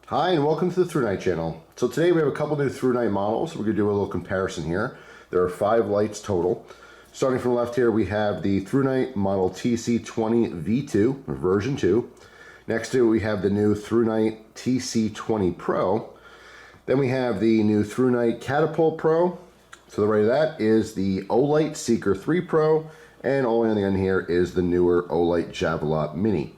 Hi and welcome to the ThruNite channel. So today we have a couple new ThruNite models. We're going to do a little comparison here. There are 5 lights total. Starting from the left here we have the ThruNite model TC20 V2 version 2. Next to it we have the new ThruNite TC20 Pro. Then we have the new ThruNite Catapult Pro. To the right of that is the Olight Seeker 3 Pro, and all the way on the end here is the newer Olight Javelot Mini.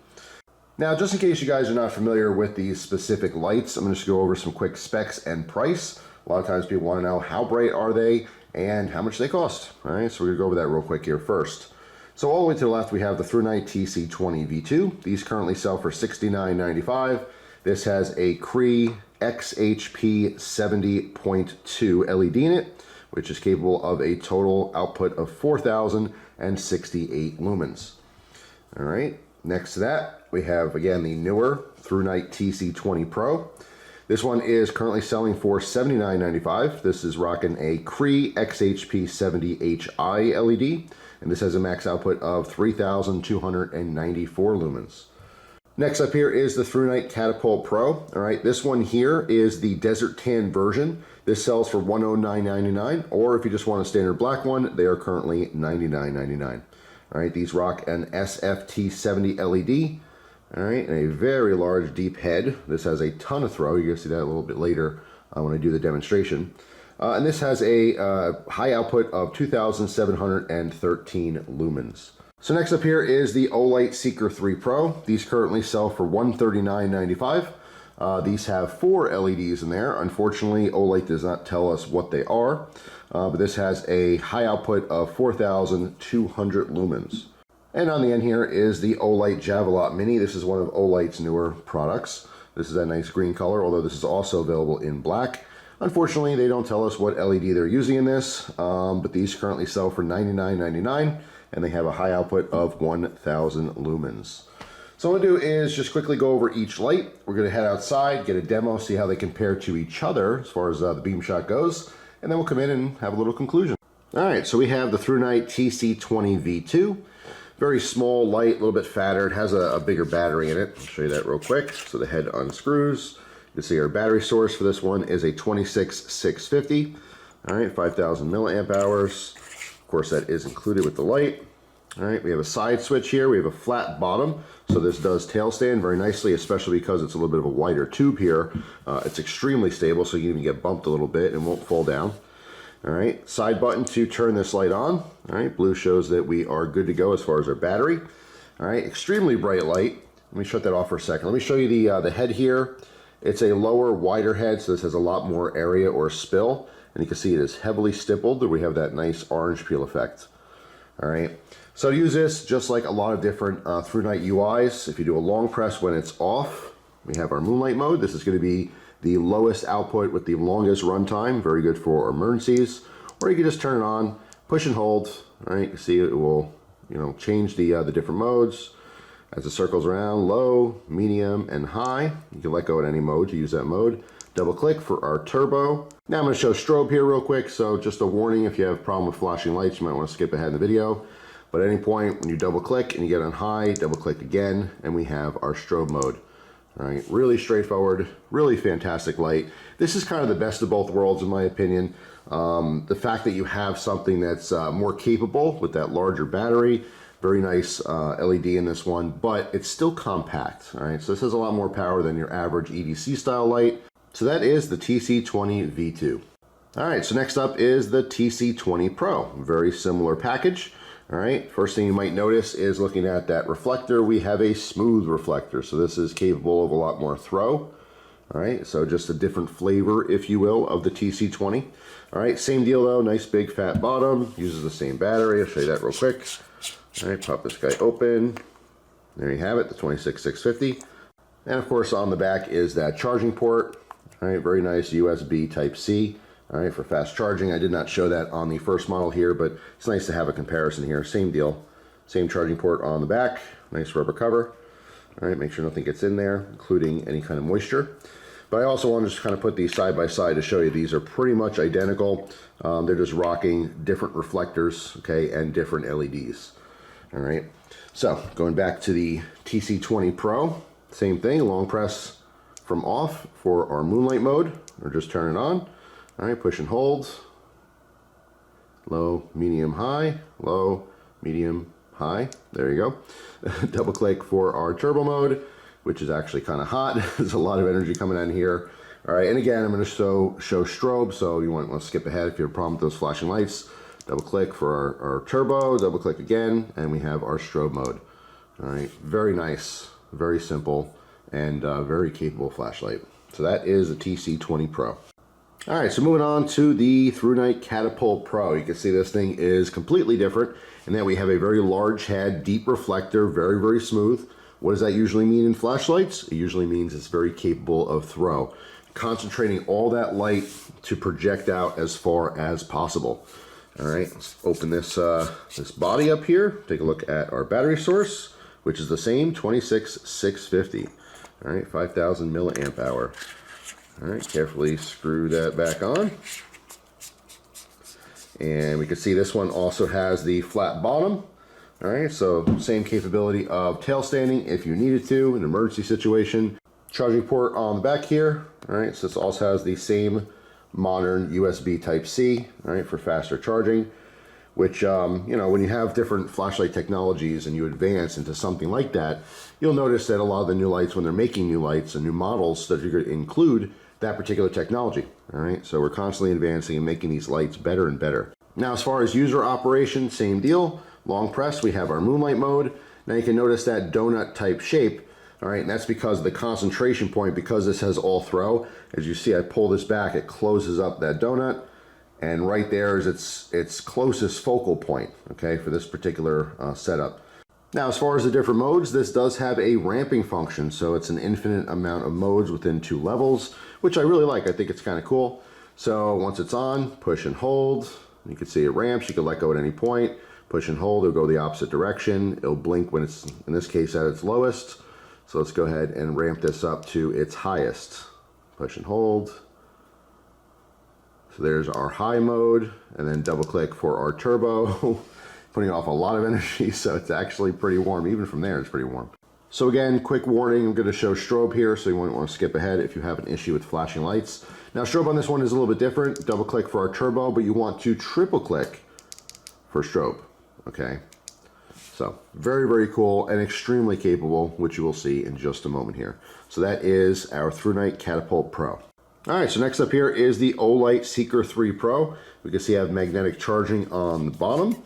Now, just in case you guys are not familiar with these specific lights, I'm going to just go over some quick specs and price. A lot of times people want to know how bright are they and how much they cost. All right, so we're going to go over that real quick here first. So all the way to the left, we have the ThruNite TC20 V2. These currently sell for $69.95. This has a Cree XHP 70.2 LED in it, which is capable of a total output of 4,068 lumens. All right, next to that, we have, again, the newer ThruNite TC20 Pro. This one is currently selling for $79.95. This is rocking a Cree XHP 70HI LED, and this has a max output of 3,294 lumens. Next up here is the ThruNite Catapult Pro. All right, this one here is the Desert Tan version. This sells for $109.99, or if you just want a standard black one, they are currently $99.99. All right, these rock an SFT 70 LED. All right, and a very large deep head. This has a ton of throw. You're going to see that a little bit later when I do the demonstration. And this has a high output of 2,713 lumens. So next up here is the Olight Seeker 3 Pro. These currently sell for $139.95. These have 4 LEDs in there. Unfortunately, Olight does not tell us what they are, but this has a high output of 4,200 lumens. And on the end here is the Olight Javelot Mini. This is one of Olight's newer products. This is a nice green color, although this is also available in black. Unfortunately, they don't tell us what LED they're using in this, but these currently sell for $99.99, and they have a high output of 1,000 lumens. So what I'm going to do is just quickly go over each light. We're going to head outside, get a demo, see how they compare to each other as far as the beam shot goes, and then we'll come in and have a little conclusion. All right, so we have the ThruNite TC20 V2. Very small light, a little bit fatter. It has a bigger battery in it. I'll show you that real quick. So the head unscrews. You can see our battery source for this one is a 26650. All right, 5,000 milliamp hours. Of course, that is included with the light. All right, we have a side switch here. We have a flat bottom, so this does tail stand very nicely, especially because it's a little bit of a wider tube here. It's extremely stable, so you can even get bumped a little bit and won't fall down. All right, side button to turn this light on. All right, blue shows that we are good to go as far as our battery. All right, extremely bright light. Let me shut that off for a second. Let me show you the head here. It's a lower, wider head, so this has a lot more area or spill. And you can see it is heavily stippled. We have that nice orange peel effect. All right, so to use this, just like a lot of different ThruNite UIs, if you do a long press when it's off, we have our moonlight mode. This is going to be the lowest output with the longest runtime, very good for emergencies. Or you can just turn it on, push and hold. All right, you see it will, change the different modes as it circles around: low, medium, and high. You can let go at any mode to use that mode. Double click for our turbo. Now I'm going to show strobe here real quick. So just a warning: if you have a problem with flashing lights, you might want to skip ahead in the video. But at any point when you double click and you get on high, double click again, and we have our strobe mode. All right, really straightforward, really fantastic light. This is kind of the best of both worlds in my opinion. The fact that you have something that's more capable with that larger battery, very nice LED in this one, but it's still compact. All right, so this has a lot more power than your average EDC style light. So that is the TC20 V2. All right, so next up is the TC20 Pro. Very similar package. All right, first thing you might notice is looking at that reflector, we have a smooth reflector. So this is capable of a lot more throw. All right, so just a different flavor, if you will, of the TC20. All right, same deal though, nice big fat bottom, uses the same battery. I'll show you that real quick. All right, pop this guy open. There you have it, the 26650. And of course on the back is that charging port. All right, very nice USB Type-C. All right, for fast charging. I did not show that on the first model here, but it's nice to have a comparison here. Same deal, same charging port on the back, nice rubber cover. All right, make sure nothing gets in there, including any kind of moisture. But I also want to just kind of put these side by side to show you these are pretty much identical. They're just rocking different reflectors, okay, and different LEDs. All right, so going back to the TC20 Pro, same thing, long press from off for our moonlight mode, or just turn it on. All right, push and hold. Low, medium, high, low, medium, high. There you go. Double click for our turbo mode, which is actually kind of hot. There's a lot of energy coming in here. All right, and again, I'm going to show strobe, so you want to skip ahead if you have a problem with those flashing lights. Double click for our turbo, double click again, and we have our strobe mode. All right, very nice, very simple, and very capable flashlight. So that is a TC20 Pro. All right, so moving on to the ThruNite Catapult Pro. You can see this thing is completely different in that we have a very large head, deep reflector, very, very smooth. What does that usually mean in flashlights? It usually means it's very capable of throw, concentrating all that light to project out as far as possible. All right, let's open this, this body up here. Take a look at our battery source, which is the same 26650. All right, 5000 milliamp hour. All right, carefully screw that back on. And we can see this one also has the flat bottom. All right, so same capability of tail standing if you needed to in an emergency situation. Charging port on the back here. All right, so this also has the same modern USB Type-C, all right, for faster charging, which, you know, when you have different flashlight technologies and you advance into something like that, you'll notice that a lot of the new lights, when they're making new lights and new models, that you're going to include that particular technology, all right? So we're constantly advancing and making these lights better and better. Now, as far as user operation, same deal. Long press, we have our moonlight mode. Now you can notice that donut type shape. All right, and that's because of the concentration point, because this has all throw. As you see, I pull this back, it closes up that donut, and right there is its closest focal point, okay, for this particular setup. Now, as far as the different modes, this does have a ramping function, so it's an infinite amount of modes within 2 levels, which I really like. I think it's kind of cool. So once it's on, push and hold. You can see it ramps. You can let go at any point. Push and hold, it'll go the opposite direction. It'll blink when it's, in this case, at its lowest. So let's go ahead and ramp this up to its highest. Push and hold. So there's our high mode, and then double click for our turbo, putting off a lot of energy, so it's actually pretty warm. Even from there, it's pretty warm. So again, quick warning, I'm gonna show strobe here, so you won't want to skip ahead if you have an issue with flashing lights. Now strobe on this one is a little bit different. Double click for our turbo, but you want to triple click for strobe, okay? So very, very cool and extremely capable, which you will see in just a moment here. So that is our ThruNite Catapult Pro. All right, so next up here is the Olight Seeker 3 Pro. We can see I have magnetic charging on the bottom.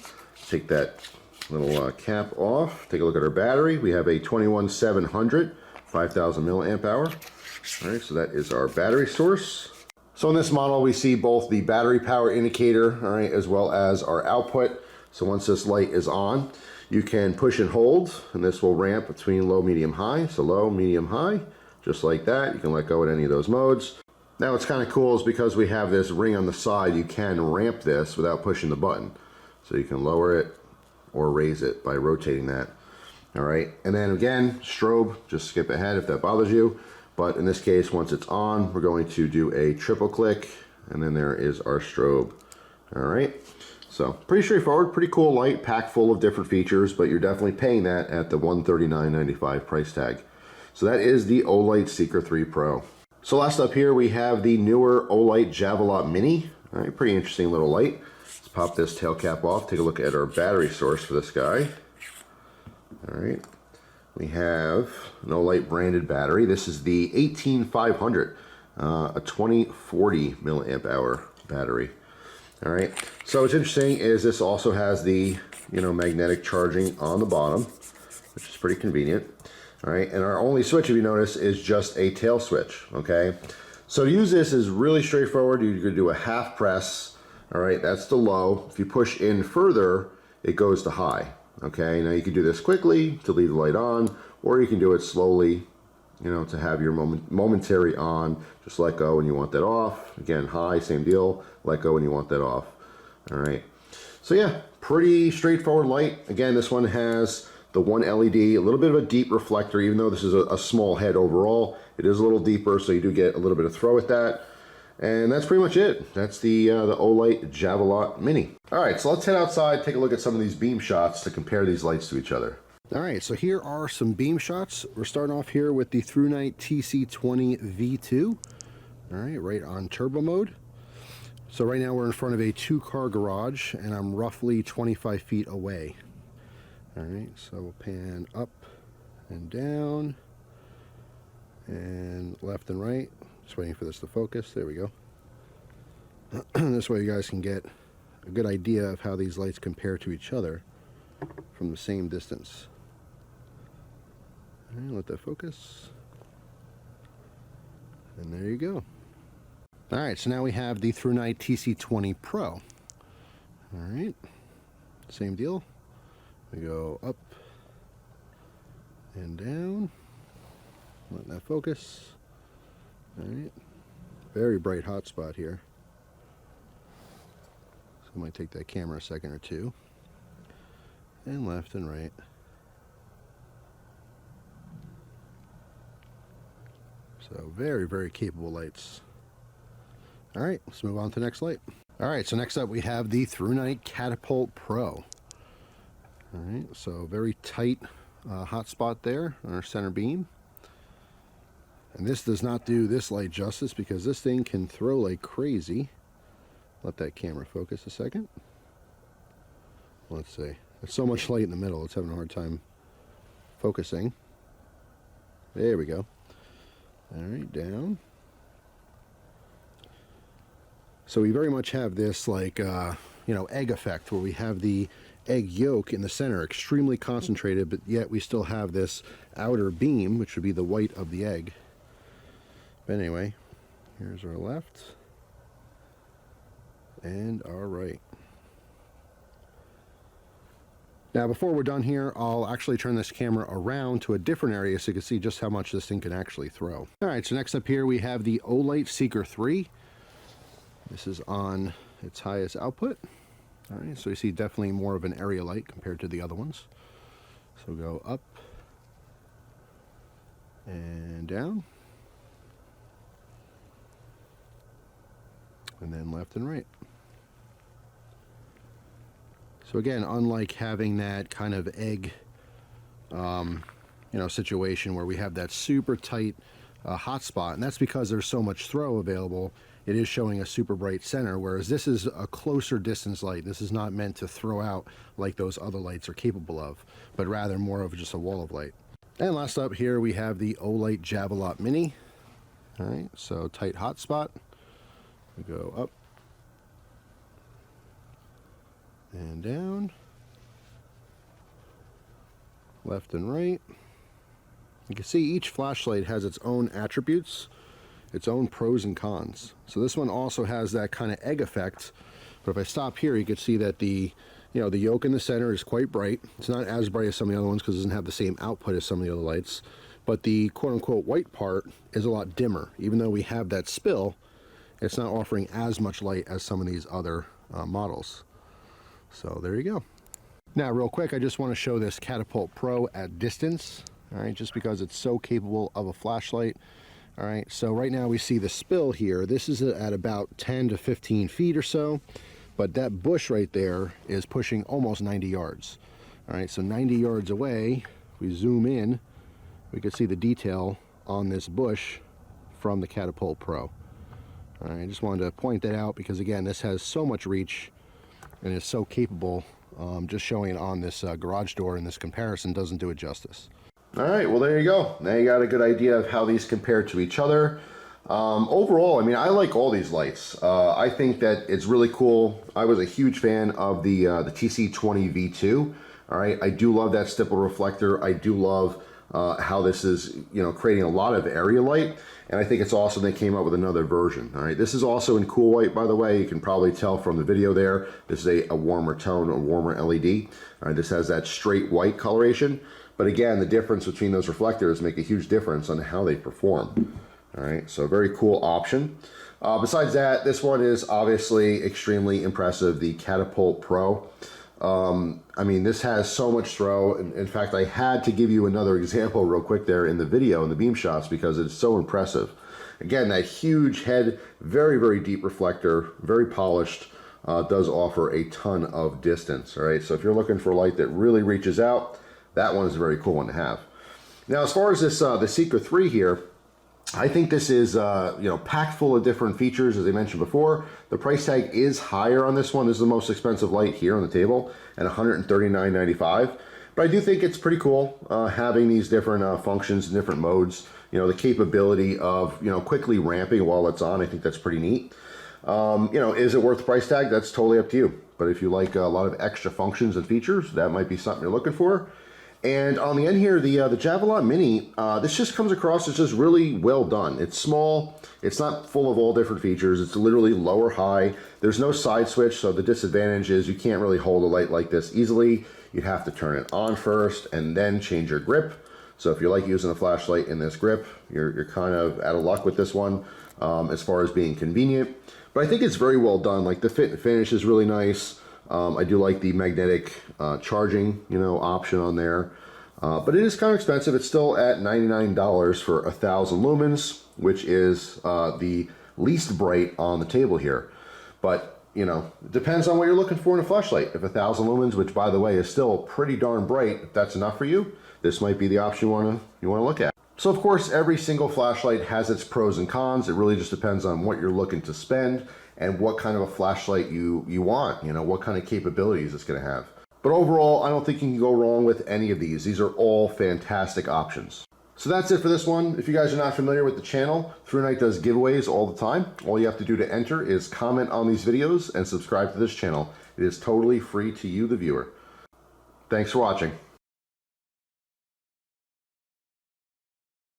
Take that little cap off. Take a look at our battery. We have a 21700, 5000 milliamp hour. All right, so that is our battery source. So in this model, we see both the battery power indicator, all right, as well as our output. So once this light is on, you can push and hold, and this will ramp between low, medium, high. So low, medium, high, just like that. You can let go at any of those modes. Now what's kind of cool is because we have this ring on the side, you can ramp this without pushing the button. So you can lower it or raise it by rotating that. All right, and then again, strobe, just skip ahead if that bothers you. But in this case, once it's on, we're going to do a triple click, and then there is our strobe. All right. So pretty straightforward, pretty cool light, packed full of different features, but you're definitely paying that at the $139.95 price tag. So that is the Olight Seeker 3 Pro. So last up here, we have the newer Olight Javelot Mini. All right, pretty interesting little light. Let's pop this tail cap off, take a look at our battery source for this guy. All right, we have an Olight branded battery. This is the 18500, a 2040 milliamp hour battery. All right, so what's interesting is this also has the, magnetic charging on the bottom, which is pretty convenient. All right, and our only switch, if you notice, is just a tail switch, okay? So to use this is really straightforward. You're gonna do a half press, all right, that's the low. If you push in further, it goes to high, okay? Now you can do this quickly to leave the light on, or you can do it slowly, to have your momentary on. Just let go when you want that off. Again, high, same deal. Let go when you want that off. All right. So yeah, pretty straightforward light. Again, this one has the one LED, a little bit of a deep reflector, even though this is a small head overall. It is a little deeper, so you do get a little bit of throw with that. And that's pretty much it. That's the Olight Javelot Mini. All right, so let's head outside, take a look at some of these beam shots to compare these lights to each other. All right, so here are some beam shots. We're starting off here with the ThruNite TC20 V2. All right on turbo mode. So right now we're in front of a 2-car garage and I'm roughly 25 feet away. All right, so we'll pan up and down and left and right. Just waiting for this to focus. There we go. This way you guys can get a good idea of how these lights compare to each other from the same distance. All right, let that focus. And there you go. All right, so now we have the ThruNite TC20 Pro. All right, same deal. We go up and down. Let that focus. All right, very bright hotspot here. So I might take that camera a second or two. And left and right. So very, very capable lights. All right, let's move on to the next light. All right, so next up we have the ThruNite Catapult Pro. All right, so very tight hot spot there on our center beam. And this does not do this light justice because this thing can throw like crazy. Let that camera focus a second. Let's see. There's so much light in the middle, it's having a hard time focusing. There we go. All right, down. So we very much have this like, egg effect where we have the egg yolk in the center extremely concentrated, but yet we still have this outer beam, which would be the white of the egg. But anyway, here's our left and our right. Now before we're done here, I'll actually turn this camera around to a different area so you can see just how much this thing can actually throw. All right, so next up here we have the Olight Seeker 3. This is on its highest output. All right, so you see definitely more of an area light compared to the other ones. So go up and down. And then left and right. So again, unlike having that kind of egg, situation where we have that super tight hot spot, and that's because there's so much throw available, it is showing a super bright center, whereas this is a closer distance light. This is not meant to throw out like those other lights are capable of, but rather more of just a wall of light. And last up here, we have the Olight Javelot Mini. All right, so tight hot spot. We go up and down, left and right. You can see each flashlight has its own attributes, its own pros and cons. So this one also has that kind of egg effect, but if I stop here, you can see that the yolk in the center is quite bright. It's not as bright as some of the other ones because it doesn't have the same output as some of the other lights, but the quote-unquote white part is a lot dimmer. Even though we have that spill, it's not offering as much light as some of these other models. So there you go. Now real quick, I just want to show this Catapult Pro at distance, all right, just because it's so capable of a flashlight. All right, so right now we see the spill here. This is at about 10 to 15 feet or so, but that bush right there is pushing almost 90 yards. All right, so 90 yards away, if we zoom in, we can see the detail on this bush from the Catapult Pro. All right, I just wanted to point that out because again, this has so much reach and is so capable. Just showing it on this garage door in this comparison doesn't do it justice. All right, well there you go. Now you got a good idea of how these compare to each other. Overall, I mean, I like all these lights. I think that it's really cool. I was a huge fan of the TC20 V2. All right, I do love that stipple reflector. I do love how this is, creating a lot of area light. And I think it's awesome they came up with another version. All right, this is also in cool white, by the way. You can probably tell from the video there. This is a warmer tone, a warmer LED. All right, this has that straight white coloration. But again, the difference between those reflectors make a huge difference on how they perform. All right, so very cool option. Besides that, this one is obviously extremely impressive, the Catapult Pro. I mean, this has so much throw. In fact, I had to give you another example real quick there in the video, in the beam shots, because it's so impressive. Again, that huge head, very, very deep reflector, very polished, does offer a ton of distance. All right, so if you're looking for light that really reaches out, that one is a very cool one to have. Now, as far as this the Seeker 3 here, I think this is packed full of different features, as I mentioned before. The price tag is higher on this one. This is the most expensive light here on the table at $139.95. But I do think it's pretty cool having these different functions and different modes. The capability of quickly ramping while it's on. I think that's pretty neat. Is it worth the price tag? That's totally up to you. But if you like a lot of extra functions and features, that might be something you're looking for. And on the end here, the Javelot Mini, this just comes across as just really well done. It's small, it's not full of all different features, it's literally low or high. There's no side switch, so the disadvantage is you can't really hold a light like this easily. You'd have to turn it on first and then change your grip. So if you like using a flashlight in this grip, you're kind of out of luck with this one as far as being convenient. But I think it's very well done. Like the fit and finish is really nice. I do like the magnetic charging, option on there. But it is kind of expensive. It's still at $99 for 1,000 lumens, which is the least bright on the table here. But, it depends on what you're looking for in a flashlight. If 1,000 lumens, which by the way is still pretty darn bright, if that's enough for you, this might be the option you want to look at. So of course, every single flashlight has its pros and cons. It really just depends on what you're looking to spend and what kind of a flashlight you want, what kind of capabilities it's going to have. But overall, I don't think you can go wrong with any of these. These are all fantastic options. So that's it for this one. If you guys are not familiar with the channel, ThruNite does giveaways all the time. All you have to do to enter is comment on these videos and subscribe to this channel. It is totally free to you, the viewer. Thanks for watching.